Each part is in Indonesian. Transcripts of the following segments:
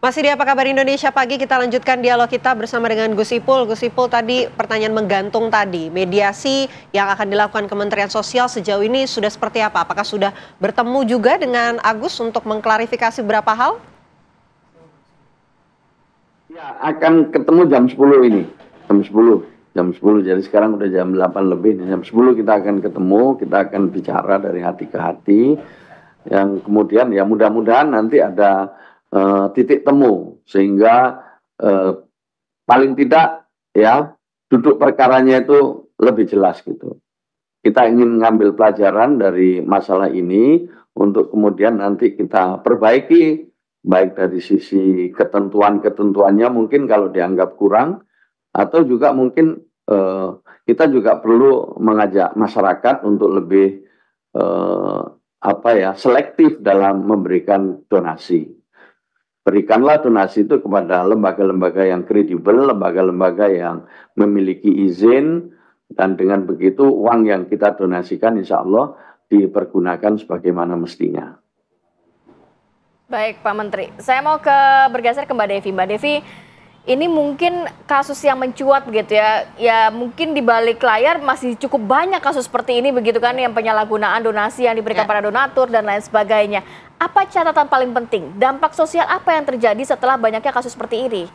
Masih di Apa Kabar Indonesia Pagi, kita lanjutkan dialog kita bersama dengan Gus Ipul. Gus Ipul, tadi pertanyaan menggantung tadi, mediasi yang akan dilakukan Kementerian Sosial sejauh ini sudah seperti apa? Apakah sudah bertemu juga dengan Agus untuk mengklarifikasi beberapa hal? Ya, akan ketemu jam 10 ini, jam 10, jadi sekarang udah jam 8 lebih, jam 10 kita akan ketemu, kita akan bicara dari hati ke hati, yang kemudian ya mudah-mudahan nanti ada titik temu sehingga paling tidak ya duduk perkaranya itu lebih jelas gitu. Kita ingin ngambil pelajaran dari masalah ini untuk kemudian nanti kita perbaiki baik dari sisi ketentuannya mungkin kalau dianggap kurang, atau juga mungkin kita juga perlu mengajak masyarakat untuk lebih selektif dalam memberikan donasi. Berikanlah donasi itu kepada lembaga-lembaga yang kredibel, lembaga-lembaga yang memiliki izin, dan dengan begitu uang yang kita donasikan insya Allah dipergunakan sebagaimana mestinya. Baik Pak Menteri, saya mau bergeser ke Mbak Devi. Mbak Devi, ini mungkin kasus yang mencuat begitu ya, ya mungkin di balik layar masih cukup banyak kasus seperti ini begitu kan, yang penyalahgunaan donasi yang diberikan pada donatur dan lain sebagainya. Apa catatan paling penting, dampak sosial apa yang terjadi setelah banyaknya kasus seperti ini?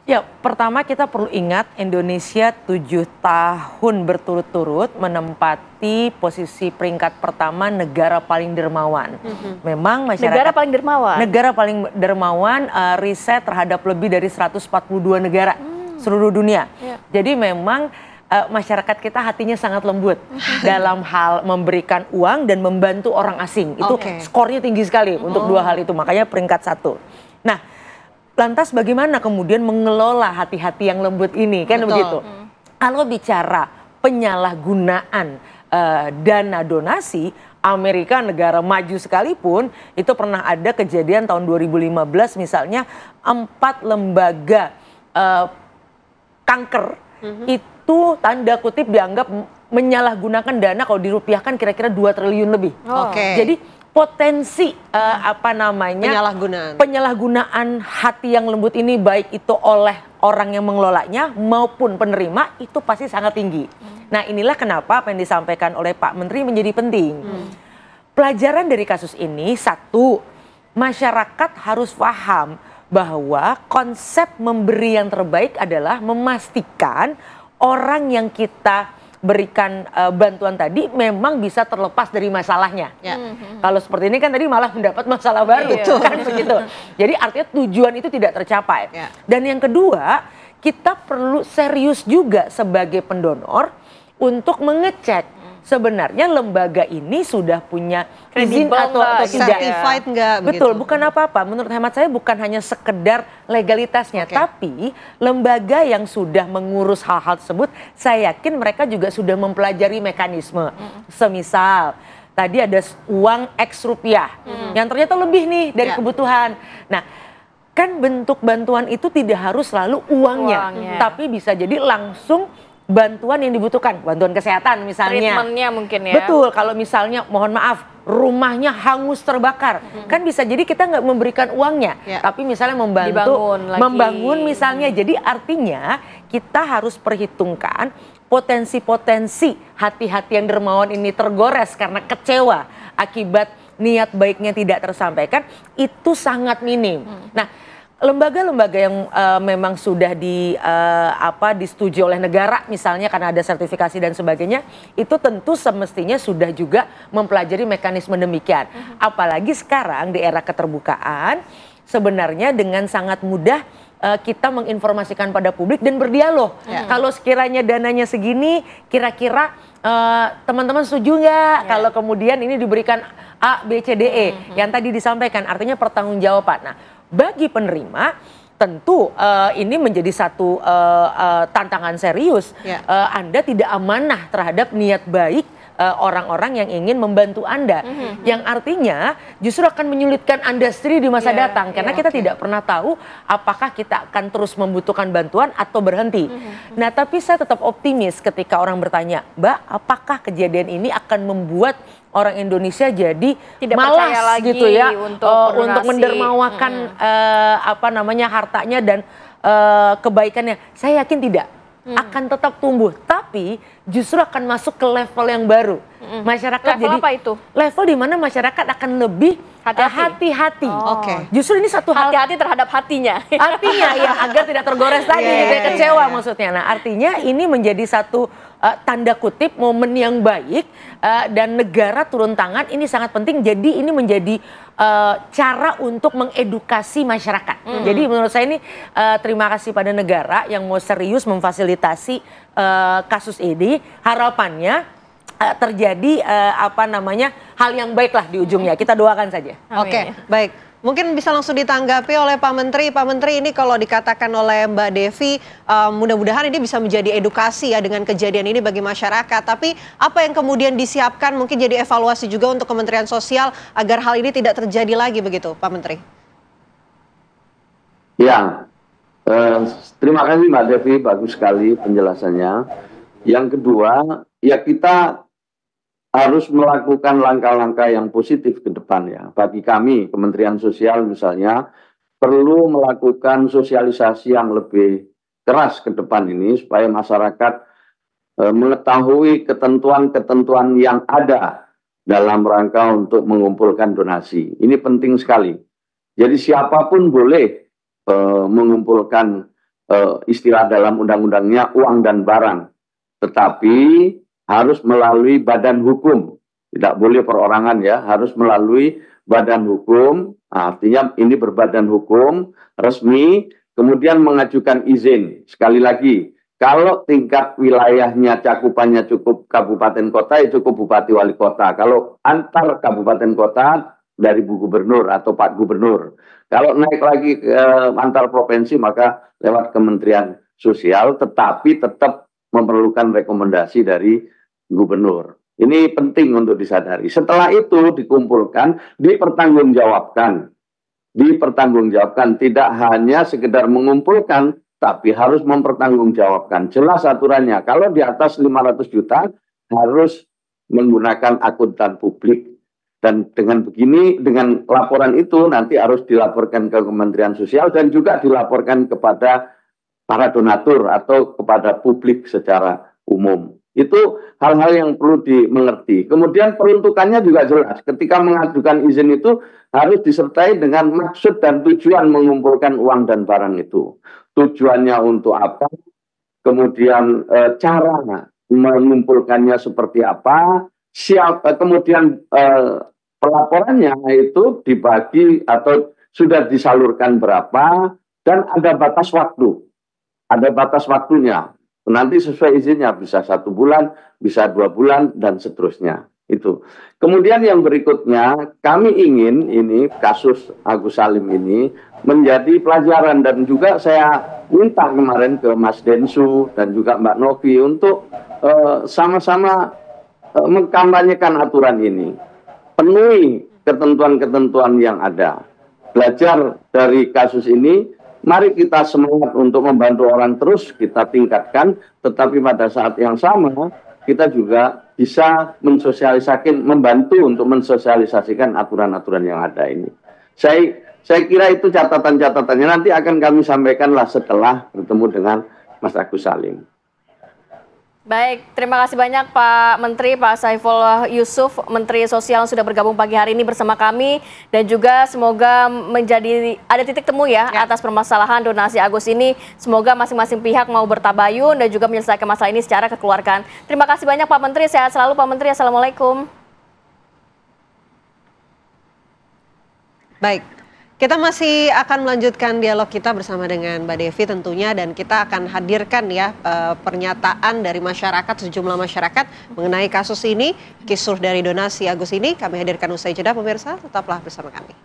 Ya, pertama kita perlu ingat Indonesia 7 tahun berturut-turut menempati posisi peringkat pertama negara paling dermawan. Memang masyarakat negara paling dermawan. Negara paling dermawan, riset terhadap lebih dari 142 negara seluruh dunia. Jadi memang masyarakat kita hatinya sangat lembut dalam hal memberikan uang dan membantu orang asing. Itu skornya tinggi sekali untuk dua hal itu, makanya peringkat 1. Nah, lantas bagaimana kemudian mengelola hati-hati yang lembut ini, kan begitu? Kalau bicara penyalahgunaan dana donasi, Amerika negara maju sekalipun, itu pernah ada kejadian tahun 2015 misalnya 4 lembaga kanker itu tanda kutip dianggap menyalahgunakan dana, kalau dirupiahkan kira-kira 2 triliun lebih. Jadi potensi penyalahgunaan hati yang lembut ini, baik itu oleh orang yang mengelolanya maupun penerima, itu pasti sangat tinggi. Nah, inilah kenapa apa yang disampaikan oleh Pak Menteri menjadi penting. Pelajaran dari kasus ini, 1, masyarakat harus paham bahwa konsep memberi yang terbaik adalah memastikan orang yang kita berikan bantuan tadi memang bisa terlepas dari masalahnya. Kalau seperti ini kan tadi malah mendapat masalah baru, kan begitu. Jadi artinya tujuan itu tidak tercapai. Dan yang kedua, kita perlu serius juga sebagai pendonor untuk mengecek sebenarnya lembaga ini sudah punya izin atau tidak. Certified enggak? Betul, bukan apa-apa. Menurut hemat saya bukan hanya sekedar legalitasnya, tapi lembaga yang sudah mengurus hal-hal tersebut, saya yakin mereka juga sudah mempelajari mekanisme. Semisal, tadi ada uang X rupiah, yang ternyata lebih nih dari kebutuhan. Nah, kan bentuk bantuan itu tidak harus selalu uangnya. Tapi bisa jadi langsung bantuan yang dibutuhkan, bantuan kesehatan misalnya. Treatmentnya mungkin ya. Betul, kalau misalnya mohon maaf rumahnya hangus terbakar, kan bisa jadi kita nggak memberikan uangnya, tapi misalnya membangun misalnya. Jadi artinya kita harus perhitungkan potensi-potensi hati-hati yang dermawan ini tergores karena kecewa akibat niat baiknya tidak tersampaikan, itu sangat minim. Nah, lembaga-lembaga yang memang sudah disetujui oleh negara misalnya karena ada sertifikasi dan sebagainya, itu tentu semestinya sudah juga mempelajari mekanisme demikian. Apalagi sekarang di era keterbukaan, sebenarnya dengan sangat mudah kita menginformasikan pada publik dan berdialog. Kalau sekiranya dananya segini, kira-kira teman-teman setuju nggak kalau kemudian ini diberikan A, B, C, D, E yang tadi disampaikan, artinya pertanggungjawaban. Nah, bagi penerima tentu ini menjadi satu tantangan serius. Anda tidak amanah terhadap niat baik orang-orang yang ingin membantu Anda. Yang artinya justru akan menyulitkan Anda sendiri di masa datang. Karena kita tidak pernah tahu apakah kita akan terus membutuhkan bantuan atau berhenti. Nah, tapi saya tetap optimis ketika orang bertanya, Mbak, apakah kejadian ini akan membuat orang Indonesia jadi tidak malas lagi gitu ya untuk mendermawakan hartanya dan kebaikannya. Saya yakin tidak. Akan tetap tumbuh, tapi justru akan masuk ke level yang baru. Masyarakat level jadi apa itu? Level di mana masyarakat akan lebih hati-hati. Justru ini satu hal hati-hati terhadap hatinya. Artinya ya agar tidak tergores tadi gitu ya, kecewa maksudnya. Nah, artinya ini menjadi satu tanda kutip momen yang baik dan negara turun tangan ini sangat penting. Jadi ini menjadi cara untuk mengedukasi masyarakat. Jadi menurut saya ini terima kasih pada negara yang mau serius memfasilitasi kasus ini. Harapannya terjadi hal yang baik lah di ujungnya. Kita doakan saja. Oke, baik. Mungkin bisa langsung ditanggapi oleh Pak Menteri. Pak Menteri, ini kalau dikatakan oleh Mbak Devi, mudah-mudahan ini bisa menjadi edukasi ya dengan kejadian ini bagi masyarakat. Tapi apa yang kemudian disiapkan mungkin jadi evaluasi juga untuk Kementerian Sosial agar hal ini tidak terjadi lagi begitu, Pak Menteri? Ya, terima kasih Mbak Devi, bagus sekali penjelasannya. Yang kedua, ya kita harus melakukan langkah-langkah yang positif ke depan ya. Bagi kami, Kementerian Sosial misalnya, perlu melakukan sosialisasi yang lebih keras ke depan ini, supaya masyarakat mengetahui ketentuan-ketentuan yang ada dalam rangka untuk mengumpulkan donasi. Ini penting sekali. Jadi siapapun boleh mengumpulkan istilah dalam undang-undangnya uang dan barang. Tetapi harus melalui badan hukum, tidak boleh perorangan ya, harus melalui badan hukum, artinya ini berbadan hukum, resmi, kemudian mengajukan izin. Sekali lagi, kalau tingkat wilayahnya cakupannya cukup kabupaten kota, ya cukup bupati wali kota. Kalau antar kabupaten kota, dari Bu Gubernur atau Pak Gubernur. Kalau naik lagi ke antar provinsi, maka lewat Kementerian Sosial, tetapi tetap memerlukan rekomendasi dari Gubernur. Ini penting untuk disadari. Setelah itu dikumpulkan, dipertanggungjawabkan. Dipertanggungjawabkan, tidak hanya sekedar mengumpulkan, tapi harus mempertanggungjawabkan. Jelas aturannya, kalau di atas 500 juta harus menggunakan akuntan publik. Dan dengan begini, dengan laporan itu nanti harus dilaporkan ke Kementerian Sosial dan juga dilaporkan kepada para donatur atau kepada publik secara umum. Itu hal-hal yang perlu dimengerti. Kemudian peruntukannya juga jelas. Ketika mengajukan izin itu harus disertai dengan maksud dan tujuan mengumpulkan uang dan barang itu. Tujuannya untuk apa? Kemudian cara mengumpulkannya seperti apa? Kemudian pelaporannya itu dibagi atau sudah disalurkan berapa, dan ada batas waktu. Ada batas waktunya. Nanti sesuai izinnya bisa 1 bulan, bisa 2 bulan, dan seterusnya. Itu. Kemudian yang berikutnya, kami ingin ini kasus Agus Salim ini menjadi pelajaran, dan juga saya minta kemarin ke Mas Densu dan juga Mbak Novi untuk sama-sama mengkampanyekan aturan ini. Penuhi ketentuan-ketentuan yang ada. Belajar dari kasus ini. Mari kita semangat untuk membantu orang terus kita tingkatkan, tetapi pada saat yang sama kita juga bisa membantu untuk mensosialisasikan aturan-aturan yang ada ini. Saya kira itu catatan-catatannya nanti akan kami sampaikanlah setelah bertemu dengan Mas Agus Salim. Baik, terima kasih banyak Pak Menteri, Pak Saifullah Yusuf, Menteri Sosial sudah bergabung pagi hari ini bersama kami, dan juga semoga ada titik temu ya atas permasalahan donasi Agus ini. Semoga masing-masing pihak mau bertabayun dan juga menyelesaikan masalah ini secara kekeluargaan. Terima kasih banyak Pak Menteri, sehat selalu Pak Menteri, Assalamualaikum. Baik. Kita masih akan melanjutkan dialog kita bersama dengan Mbak Devi tentunya, dan kita akan hadirkan ya pernyataan dari masyarakat, sejumlah masyarakat mengenai kasus ini, kisruh dari donasi Agus ini. Kami hadirkan usai jeda, pemirsa, tetaplah bersama kami.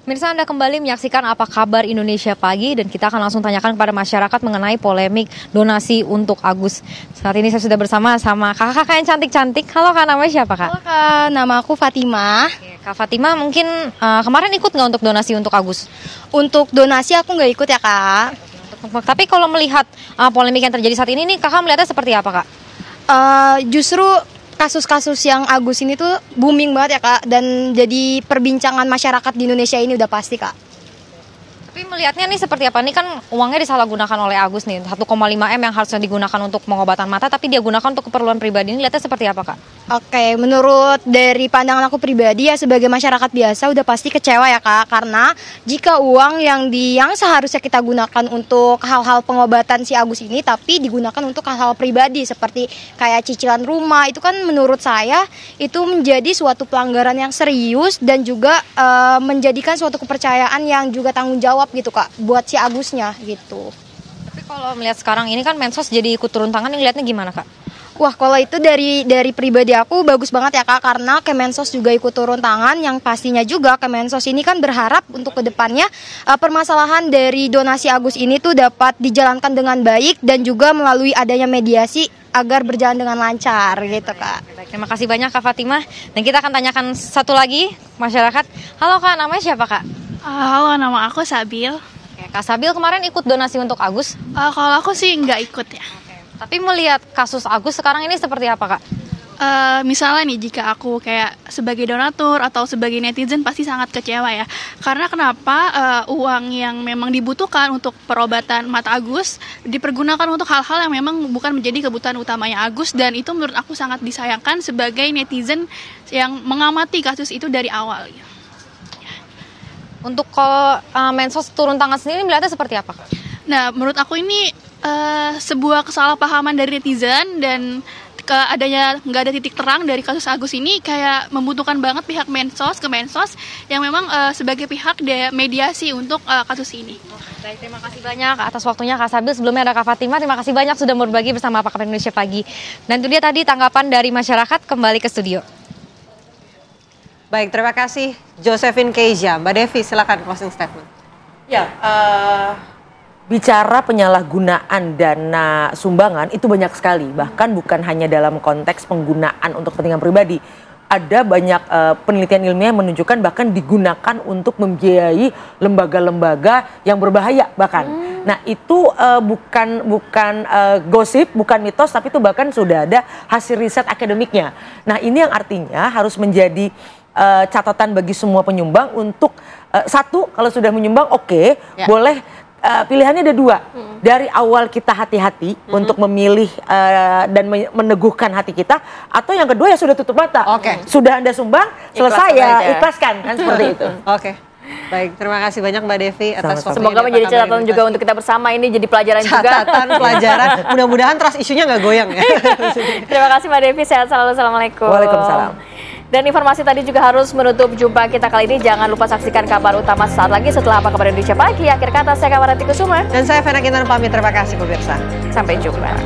Mirsa, Anda kembali menyaksikan Apa Kabar Indonesia Pagi dan kita akan langsung tanyakan kepada masyarakat mengenai polemik donasi untuk Agus. Saat ini saya sudah bersama sama kakak-kakak yang cantik-cantik. Halo Kak, namanya siapa Kak? Halo Kak, nama aku Fatimah. Oke, Kak Fatimah mungkin kemarin ikut nggak untuk donasi untuk Agus? Untuk donasi aku nggak ikut ya Kak. Tapi kalau melihat polemik yang terjadi saat ini nih, kakak melihatnya seperti apa Kak? Justru kasus-kasus yang Agus ini tuh booming banget ya Kak, dan jadi perbincangan masyarakat di Indonesia ini udah pasti Kak. Tapi melihatnya nih seperti apa? Ini kan uangnya disalahgunakan oleh Agus nih, 1,5 M yang harusnya digunakan untuk pengobatan mata, tapi dia gunakan untuk keperluan pribadi. Ini lihatnya seperti apa Kak? Oke, menurut dari pandangan aku pribadi ya sebagai masyarakat biasa udah pasti kecewa ya Kak, karena jika uang yang seharusnya kita gunakan untuk hal-hal pengobatan si Agus ini tapi digunakan untuk hal-hal pribadi seperti kayak cicilan rumah, itu kan menurut saya itu menjadi suatu pelanggaran yang serius dan juga menjadikan suatu kepercayaan yang juga tanggung jawab gitu Kak buat si Agusnya gitu. Tapi kalau melihat sekarang ini kan Mensos jadi ikut turun tangan, yang lihatnya gimana Kak? Wah, kalau itu dari pribadi aku bagus banget ya Kak, karena Kemensos juga ikut turun tangan, yang pastinya juga Kemensos ini kan berharap untuk kedepannya permasalahan dari donasi Agus ini tuh dapat dijalankan dengan baik dan juga melalui adanya mediasi agar berjalan dengan lancar gitu Kak. Baik, terima kasih banyak Kak Fatimah. Dan kita akan tanyakan satu lagi masyarakat. Halo Kak, namanya siapa Kak? Halo, nama aku Sabil. Oke, Kak Sabil kemarin ikut donasi untuk Agus? Kalau aku sih nggak ikut ya. Tapi melihat kasus Agus sekarang ini seperti apa Kak? Misalnya nih, jika aku kayak sebagai donatur atau sebagai netizen pasti sangat kecewa ya. Karena kenapa uang yang memang dibutuhkan untuk perobatan mata Agus dipergunakan untuk hal-hal yang memang bukan menjadi kebutuhan utamanya Agus, dan itu menurut aku sangat disayangkan sebagai netizen yang mengamati kasus itu dari awal. Untuk kalau Mensos turun tangan sendiri melihatnya seperti apa Kak? Nah, menurut aku ini sebuah kesalahpahaman dari netizen, dan adanya nggak ada titik terang dari kasus Agus ini kayak membutuhkan banget pihak Kemensos yang memang sebagai pihak mediasi untuk kasus ini. Baik, terima kasih banyak atas waktunya Kak Sabil. Sebelumnya ada Kak Fatimah, terima kasih banyak sudah berbagi bersama Apa Kabar Indonesia Pagi. Dan itu dia tadi tanggapan dari masyarakat. Kembali ke studio. Baik, terima kasih Josephine Keija. Mbak Devi, silakan closing statement. Ya, bicara penyalahgunaan dana sumbangan itu banyak sekali, bahkan bukan hanya dalam konteks penggunaan untuk kepentingan pribadi. Ada banyak penelitian ilmiah yang menunjukkan bahkan digunakan untuk membiayai lembaga-lembaga yang berbahaya bahkan. Nah itu bukan gosip, bukan mitos, tapi itu bahkan sudah ada hasil riset akademiknya. Nah ini yang artinya harus menjadi catatan bagi semua penyumbang untuk satu, kalau sudah menyumbang oke, boleh. Pilihannya ada dua. Dari awal kita hati-hati untuk memilih dan meneguhkan hati kita, atau yang kedua ya sudah tutup mata. Sudah Anda sumbang, selesai ya ikhlaskan, kan seperti itu. Baik, terima kasih banyak Mbak Devi atas waktunya. Semoga menjadi catatan juga untuk kita bersama, ini jadi pelajaran juga. Catatan, pelajaran. Mudah-mudahan trust isunya nggak goyang ya. Terima kasih Mbak Devi, sehat selalu. Assalamualaikum. Waalaikumsalam. Dan informasi tadi juga harus menutup jumpa kita kali ini. Jangan lupa saksikan kabar utama saat lagi setelah Apa Kabar Indonesia Pagi. Akhir kata, saya Kamarati Kusuma. Dan saya Vena Kintan pamit. Terima kasih pemirsa. Sampai jumpa.